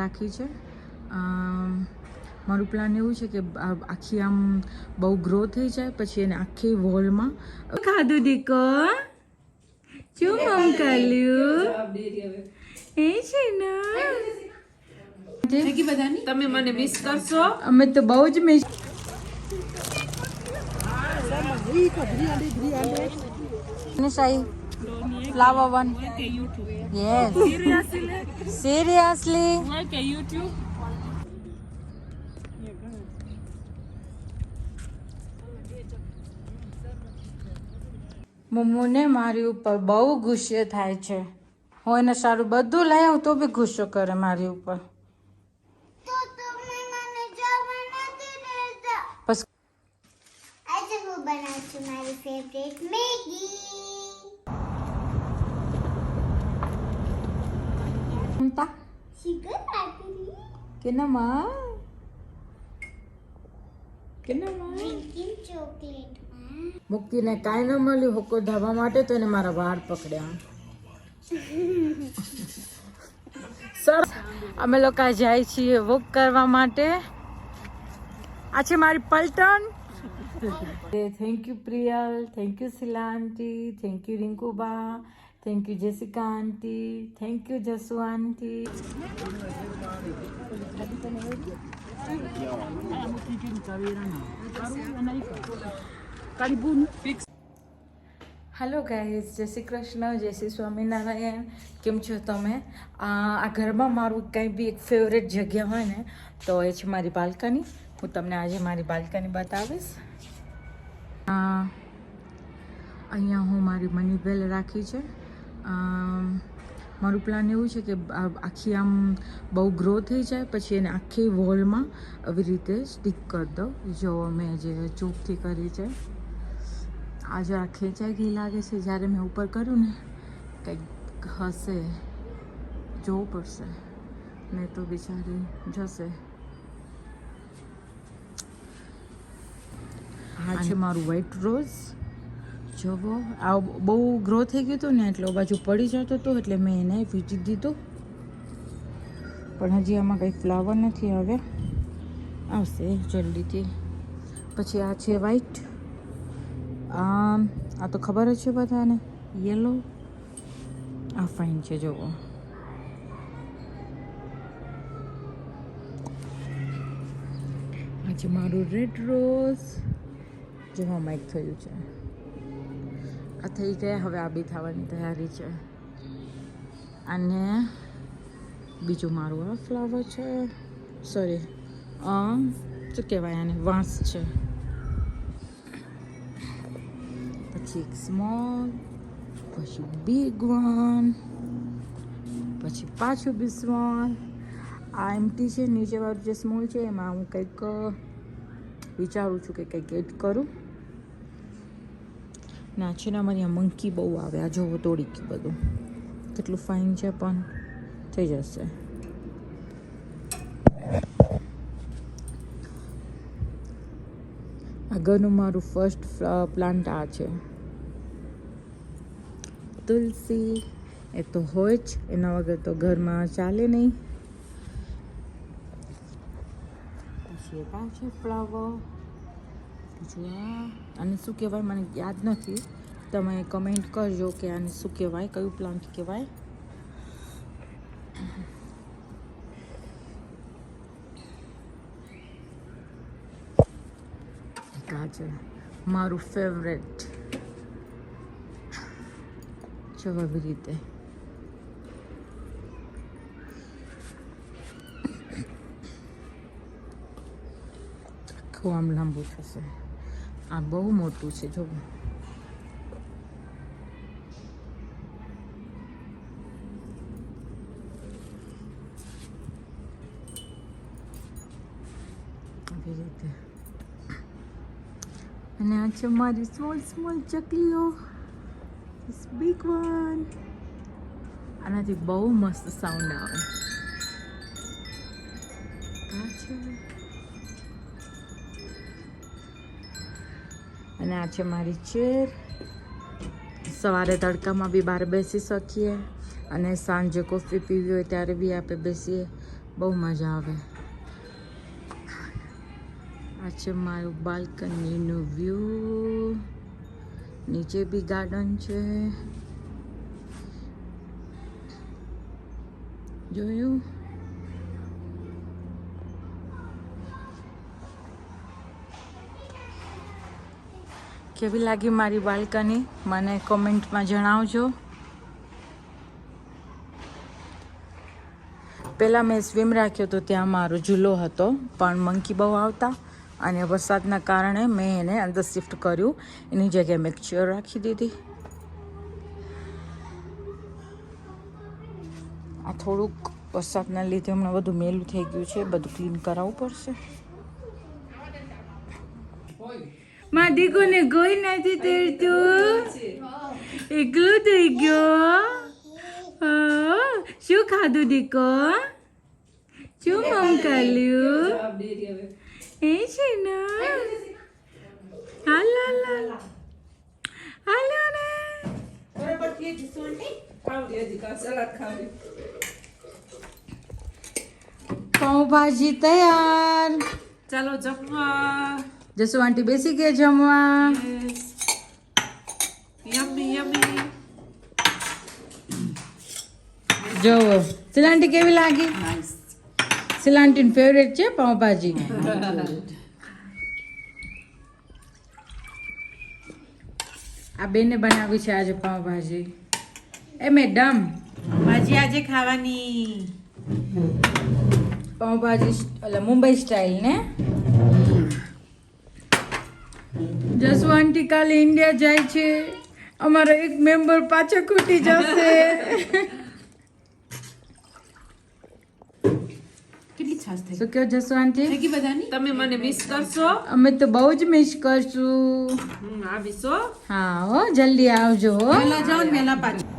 રાખી છે. મારું પ્લાન એવું છે કે આખી આમ બહુ ગ્રો થઈ જાય પછી એને આખી વોલમાં ખાધું દીકો શું મમ કાલ્યું એ છે ને તમે મને મિસ કરશો? અમે તો બહુ જ miss Flower one. Yes. Seriously. Okay, YouTube. મમ્મુને મારી ઉપર બહુ ગુસ્સે થાય છે. હું એને સારું બધું લઈ આવું તો બી ગુસ્સો કરે મારી ઉપર. બસ આજે હું બનાવું છું મારી ફેવરેટ મેગી. શુગર પાપડી કેનામાં ડ્રિંકિંગ ચોકલેટમાં મુક્તિને કાંઈ ન મળ્યું હોકો ધાબા માટે તો એને મારા વાળ પકડ્યા. સરસ અમે લોકો જાય છીએ વોક કરવા માટે. આ છે મારી પલટન. Thank you Priyal, thank you Sheela aunty, thank you Rinkuba, thank you Jessica aunty, thank you Jasu aunty. Hello guys, Jai Shri Krishna, જય શ્રી સ્વામિનારાયણ. કેમ છો તમે? આ ઘરમાં મારું કંઈ બી એક ફેવરેટ જગ્યા હોય ને તો એ છે મારી બાલ્કની. હું તમને આજે મારી બાલ્કની બતાવીશ. અહીંયા હું મારી મની બેલ રાખી છે. મારું પ્લાન એવું છે કે આખી આમ બહુ ગ્રો થઈ જાય પછી એને આખી વોલમાં આવી રીતે સ્ટીક કરી દઉં. જો મેં જે ચોકથી કરી છે. આજે આ ખેંચાઈ ગઈ લાગે છે. જ્યારે મેં ઉપર કર્યું ને કંઈક હશે, જોવું પડશે, નહીં તો બિચારી જશે. આ છે મારું વ્હાઈટ રોઝ. જોવો આ બહુ ગ્રો થઈ ગયું હતું ને એટલે બાજુ પડી જતો હતો એટલે મેં એને વીંટી દીધું. પણ હજી આમાં કંઈ ફ્લાવર નથી આવ્યા, આવશે જલ્દીથી. પછી આ છે વ્હાઈટ. આ તો ખબર જ છે બધાને. યલો આ ફાઇન છે. જોવો આજે મારું રેડ રોઝ જેમાં મેક થયું છે. આ થઈ ગયા, હવે આ બી થવાની તૈયારી છે. અને બીજું મારું આ ફ્લાવર છે, સોરી શું કહેવાય આને, વાંસ છે. પછી એક સ્મોલ, પછી બિગ વન, પછી પાછું બી સ્મોલ. આ એમ્પ્ટી છે, નીચેવાળું જે સ્મોલ છે એમાં હું કંઈક વિચારું છું કે કંઈક એડ કરું. ના છે ને અમારી આ મંકી બહુ આવે. આ જોવો તોડી ગયું બધું. કેટલું ફાઇન છે પણ થઈ જશે. આગળનું મારું ફર્સ્ટ પ્લાન્ટ આ છે તુલસી. એ તો હોય જ, એના વગર તો ઘરમાં ચાલે નહીં. પછી એક આ છે ફ્લાવર. બીજું આને શું કહેવાય મને યાદ નથી. તમે કમેન્ટ કરજો કે આને શું કહેવાય, કયું પ્લાન્ટ કહેવાય. આ છે મારું ફેવરેટ. જો આવી રીતે આખું આમ લાંબુ થશે. આ બહુ મોટું છે. જો આવી રીતે. અને આ છે મારી સ્મોલ સ્મોલ ચકલીઓ. Big one. આનાથી બહુ મસ્ત સાઉન્ડ આવે. આ છે અને આ છે મારી ચેર. સવારે તડકામાં બી બહાર બેસી શકીએ અને સાંજે કોફી પીવી હોય ત્યારે બી આપણે બેસીએ. બહુ મજા આવે. આ છે મારું બાલ્કનીનું વ્યૂ. નીચે બી ગાર્ડન છે. જોયું? કેવી લાગી મારી બાલ્કની મને કોમેન્ટમાં જણાવજો. પહેલાં મેં સ્વિમ રાખ્યો તો ત્યાં મારો ઝૂલો હતો, પણ મંકી બહુ આવતા અને વરસાદના કારણે મેં એને અંદર શિફ્ટ કર્યું. એની જગ્યાએ મેં ચેર રાખી દીધી. આ થોડુંક વરસાદના લીધે હમણાં બધું મેલું થઈ ગયું છે, બધું ક્લીન કરાવવું પડશે. માં દીકોને કોઈ નથી તેડતું, એકલો થઈ ગયો. શું ખાધું દીકો? શું મમ કર્યું? એ છે ને હાલો હાલો હાલો ને. પાઉંભાજી તૈયાર. ચાલો જમવા. જસુ આંટી બેસી ગયા જમવા. Yummy yummy. જો સિલાંટી કેવી લાગી? સિલાંટીની ફેવરેટ છે પાઉંભાજી. આ બેને બનાવી છે આજે પાઉંભાજી. એ મેડમ ભાજી આજે ખાવાની. પાઉંભાજી એટલે મુંબઈ સ્ટાઇલ ને. જસુ આંટી કાલે ઇન્ડિયા જાય છે. અમારો એક મેમ્બર પાછો ખૂટી જશે. કેટલી છાશ થઈ શું કહો જસુ આંટી? ગઈ બધાની? તમે મને મિસ કરશો? અમે તો બહુ જ મિસ કરશું. આવીશો? હા હો, જલ્દી આવજો હો. મેલા જાઓ ને મેલા પાછું.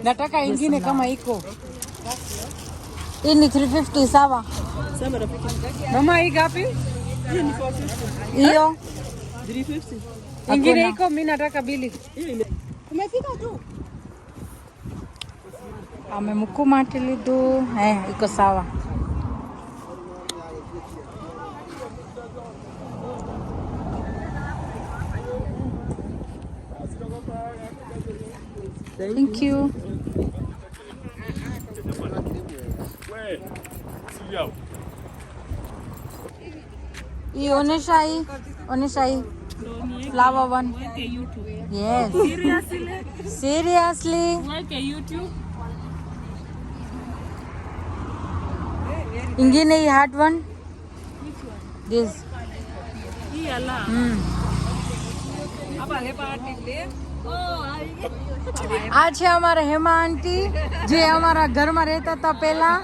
Nataka ingine kama iko. Hii ni 350 sawa? Mama hii gapi? Hiyo 350. ingine iko mimi nataka bili. Umefika tu? amemku માટે લીધું. iko sawa. Thank you. E Oneshai flower one. Yes. Seriously. Like a YouTube? Ingine hard one. This. આ છે અમારા હેમા આંટી જે અમારા ઘરમાં રહેતા હતા પહેલા.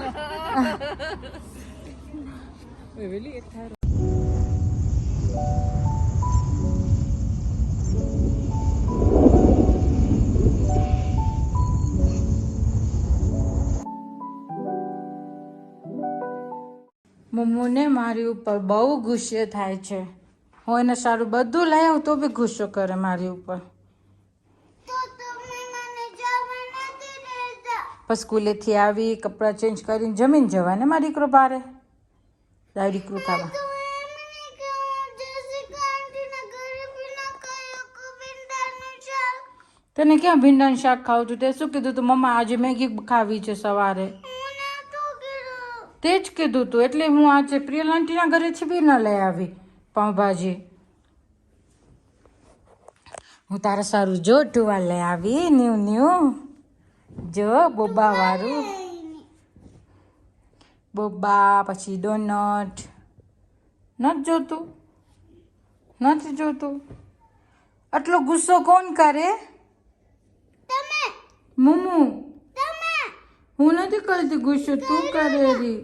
મમ્મુને મારી ઉપર બહુ ગુસ્સે થાય છે. હું એને સારું બધું લઈ આવું તો બી ગુસ્સો કરે મારી ઉપર. પછી સ્કૂલેથી આવી કપડાં ચેન્જ કરીને જમીન જવાય ને મારી દીકરો બારે દીકરું ખાવા. તને ક્યાં ભીંડાનું શાક ખાવું તું? તે શું કીધું તું? મમ્મા આજે મેગી ખાવી છે સવારે. તે જ કીધું તું એટલે હું આજે પ્રિયલ આંટીના ઘરેથી બી ન લઈ આવી પાઉંભાજી. હું તારા સારું જો ટુવાલ લઈ આવી ન્યુ જો બોબા વાળું. બોબા પછી ડોનટ. નથી જોતું? નથી જોતું? આટલો ગુસ્સો કોણ કરે? મમ્મુ હું નથી કરતી ગુસ્સો તું કરેલી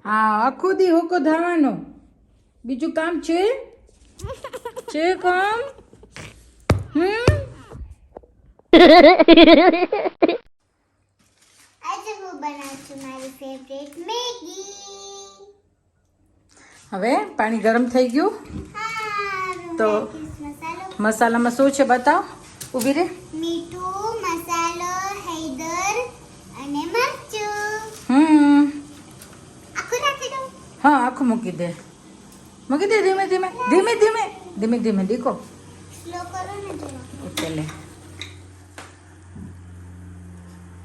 હા આખો દી હોકો ધાવાનો બીજું કામ છે કામ આજે હું બનાવું છું મારી ફેવરેટ મેગી. હવે પાણી ગરમ થઈ ગયું હા, તો મસાલો, મસાલામાં શું છે બતાવ ઊભી રે મીઠું, મસાલો, હળદર અને મરચું. આખું નાખી દઉં. હા આખું મૂકી દે ધીમે ધીમે ધીમે ધીમે ધીમે ધીમે દીકો સ્લો કરો ને જરા. ઓકે લે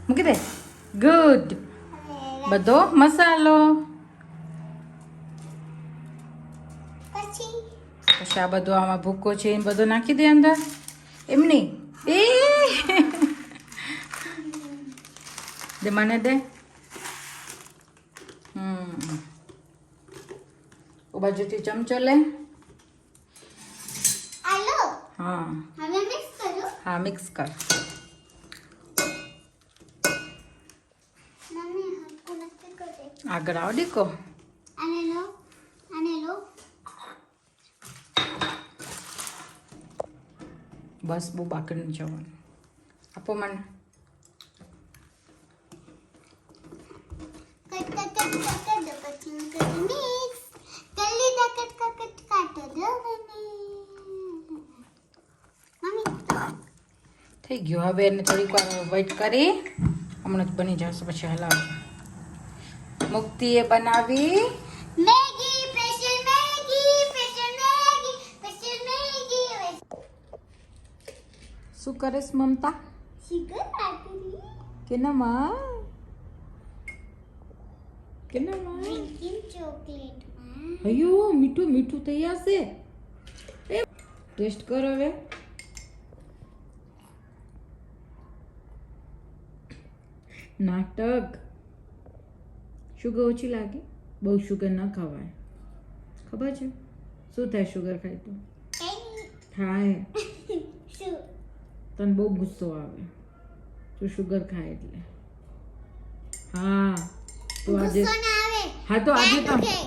મૂકી દે ગુડ બધો મસાલો પછી પછી આ બધો આમાં ભૂકો છે એ બધો નાખી દે અંદર એમ નહીં એ દે મને દે ઓ બાજુથી ચમચો લે આલો હા હવે મિક્સ કરો. હા મિક્સ કર મમ્મી હલકું નથી કરે. આગળ આવો દીકો આને લો, આને લો. બસ બહુ બાકી નહીં જવાનું આપો મને કટ કટ કટ કટ દો પછી હું કરી મિક્સ કરી લીધા. કટ કટ કટ કાટો દો મને. મમ્મી થઈ ગયું હવે એને થોડીક વાર વેઇટ કરી હમણાં જ બની જશે પછી હલાવજો મુક્તિએ બનાવી Maggi special Maggi special Maggi special Maggi. શું કરેશ મમતા શુગર નાખી કેનામાં ડ્રિંકિંગ ચોકલેટમાં. અયો મીઠું મીઠું થઈ હશે ટેસ્ટ કરો હવે નાટક શુગર ઓછી લાગે બહુ શુગર ન ખવાય ખબર છે શું થાય શુગર ખાય તો થાય શું તને બહુ ગુસ્સો આવે તું શુગર ખાય એટલે હા તો આજે ગુસ્સો ના આવે. હા તો આજે તો દુખે.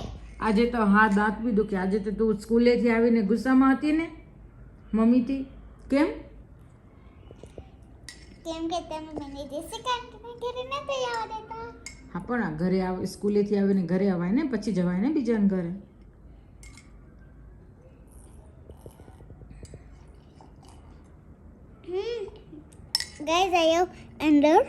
આજે તો હા દાંત બી દુખે આજે તો તું સ્કૂલેથી આવીને ગુસ્સામાં હતી ને મમ્મીથી કેમ કેમ કે તમે મને દેશી કાંટને ઘરે નથી આવવા દેતા. હા પણ આ ઘરે આવ સ્કૂલેથી આવીને ઘરે અવાય ને પછી જવાય ને બીજાના ઘરે Guys, are you under?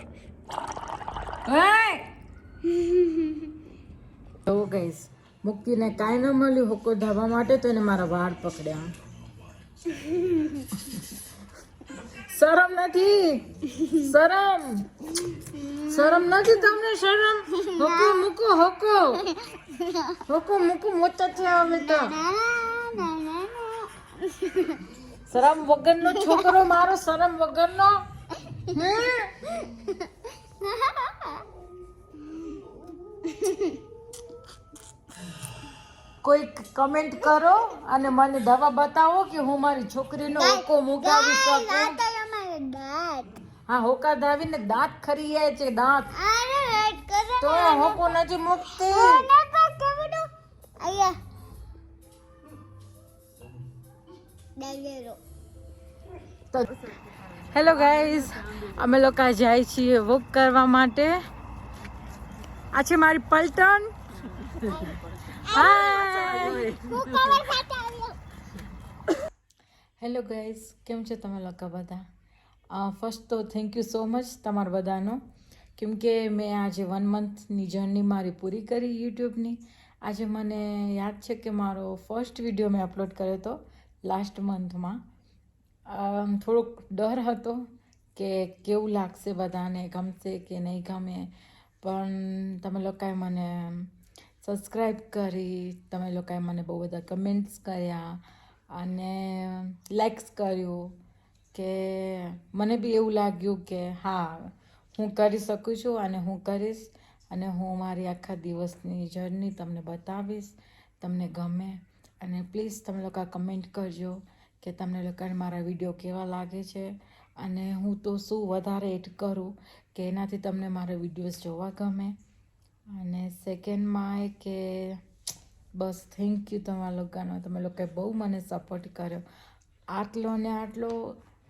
તો ગઈશ મુક્તિને કાંઈ ન મળ્યું હોકો ધાબા માટે તો એને મારા વાળ પકડ્યા શરમ નથી શરમ નથી તમને શરમ હોકો મૂકો હોકો મૂકો મોટા થયા અમે તો શરમ વગરનો છોકરો મારો શરમ વગરનો કોઈ કમેન્ટ કરો અને મને દવા બતાવો કે હું મારી છોકરીનો હોકો મુકાવી શકું હા હોકા ધાવીને દાંત ખરી જાય છે દાંત તો હોકો નથી મુકતી હેલો ગાઈઝ અમે લોકો જાય છીએ વોક કરવા માટે આ છે મારી પલટન હેલો ગાઈઝ કેમ છો તમે લોકો બધા ફર્સ્ટ તો થેન્ક યુ સો મચ તમારા બધાનો કેમકે મેં આજે 1 મંથની જર્ની મારી પૂરી કરી યુટ્યુબની આજે મને યાદ છે કે મારો ફર્સ્ટ વિડીયો મેં અપલોડ કર્યો હતો લાસ્ટ મંથમાં થોડોક ડર હતો કે કેવું લાગશે બધાને ગમશે કે નહીં ગમે પણ તમે લોકોએ મને સબસ્ક્રાઈબ કરી તમે લોકોએ મને બહુ બધા કમેન્ટ્સ કર્યા અને લાઇક્સ કર્યું કે મને બી એવું લાગ્યું કે હા હું કરી શકું છું અને હું કરીશ અને હું મારી આખા દિવસની જર્ની તમને બતાવીશ તમને ગમે અને પ્લીઝ તમે લોકો કમેન્ટ કરજો કે તમને લોકોને મારા વિડીયો કેવા લાગે છે અને હું તો શું વધારે એડ કરું કે એનાથી તમને મારા વિડીયોઝ જોવા ગમે. અને સેકન્ડમાં એ કે બસ થેન્ક યુ તમારા લોકોનો, તમે લોકોએ બહુ મને સપોર્ટ કર્યો, આટલો ને આટલો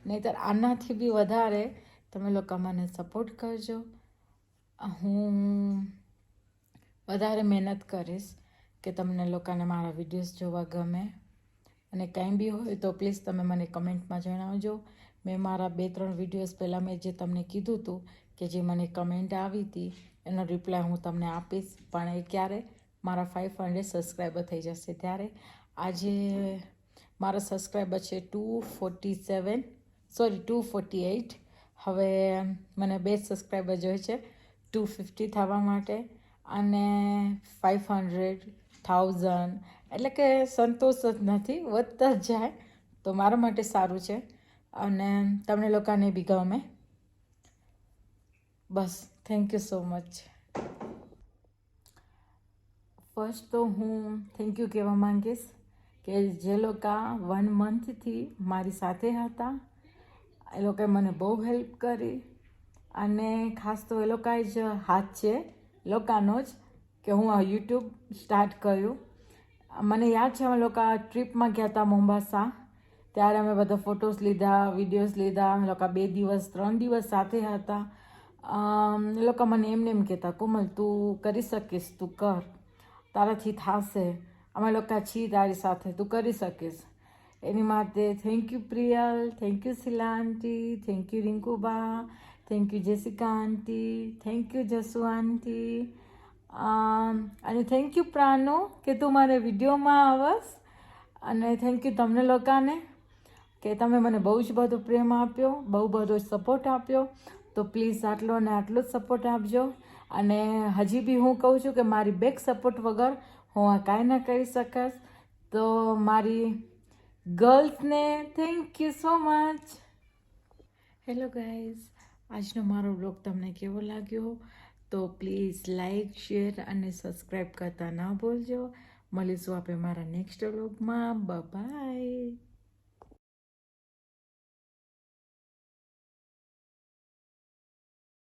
નહીંતર આનાથી બી વધારે તમે લોકો મને સપોર્ટ કરજો. હું વધારે મહેનત કરીશ કે તમને લોકોને મારા વિડીયોઝ જોવા ગમે. અને કંઈ બી હોય તો પ્લીઝ તમે મને કમેન્ટમાં જણાવજો. મેં મારા 2-3 વિડીયોઝ પહેલાં મેં જે તમને કીધું હતું કે જે મને કમેન્ટ આવી હતી એનો રિપ્લાય હું તમને આપીશ, પણ એ ક્યારે મારા 500 સબસ્ક્રાઈબર થઈ જશે ત્યારે. આજે મારા સબસ્ક્રાઈબર છે 248. હવે મને 2 સબસ્ક્રાઈબર જોઈએ છે 250 થવા માટે અને 500, 1000, એટલે કે સંતોષ જ નથી, વધતા જ જાય તો મારા માટે સારું છે અને તમને લોકોને બી ગમે. બસ thank you so much. First તો હું થેન્ક યુ કહેવા માંગીશ કે જે લોકો 1 મંથથી મારી સાથે હતા એ લોકોએ મને બહુ હેલ્પ કરી. અને ખાસ તો એ લોકોએ જ હાથ છે લોકોનો જ કે હું આ યુટ્યુબ સ્ટાર્ટ કર્યું. મને યાદ છે અમે લોકો ટ્રીપમાં ગયા હતા મોમ્બાસા, ત્યારે અમે બધા ફોટોસ લીધા, વિડીયોઝ લીધા. અમે લોકો 2 દિવસ 3 દિવસ સાથે હતા. એ લોકો મને એમ કહેતા કોમલ તું કરી શકીશ, તું કર, તારાથી થશે, અમે લોકો છીએ તારી સાથે, તું કરી શકીશ. એની માટે thank you Priyal, thank you Sheela aunty, thank you Rinkuba, thank you Jessica aunty, thank you Jasu aunty, અને થેન્ક યુ પ્રાણુ કે તું મારે વિડીયોમાં આવસ. અને થેન્ક યુ તમને લોકોને કે તમે મને બહુ જ બધો પ્રેમ આપ્યો, બહુ બધો સપોર્ટ આપ્યો. તો પ્લીઝ આટલો ને આટલો જ સપોર્ટ આપજો. અને હજી બી હું કહું છું કે મારી બેક સપોર્ટ વગર હું આ કાંઈ ના કરી શકસ. તો મારી ગર્લ્સને thank you so much. Hello guys, આજનો મારો બ્લોગ તમને કેવો લાગ્યો તો પ્લીઝ લાઈક, શેર અને સબસ્ક્રાઈબ કરતા ના ભૂલજો. મળીશું આપણે મારા નેક્સ્ટ બ્લોગમાં. બાય.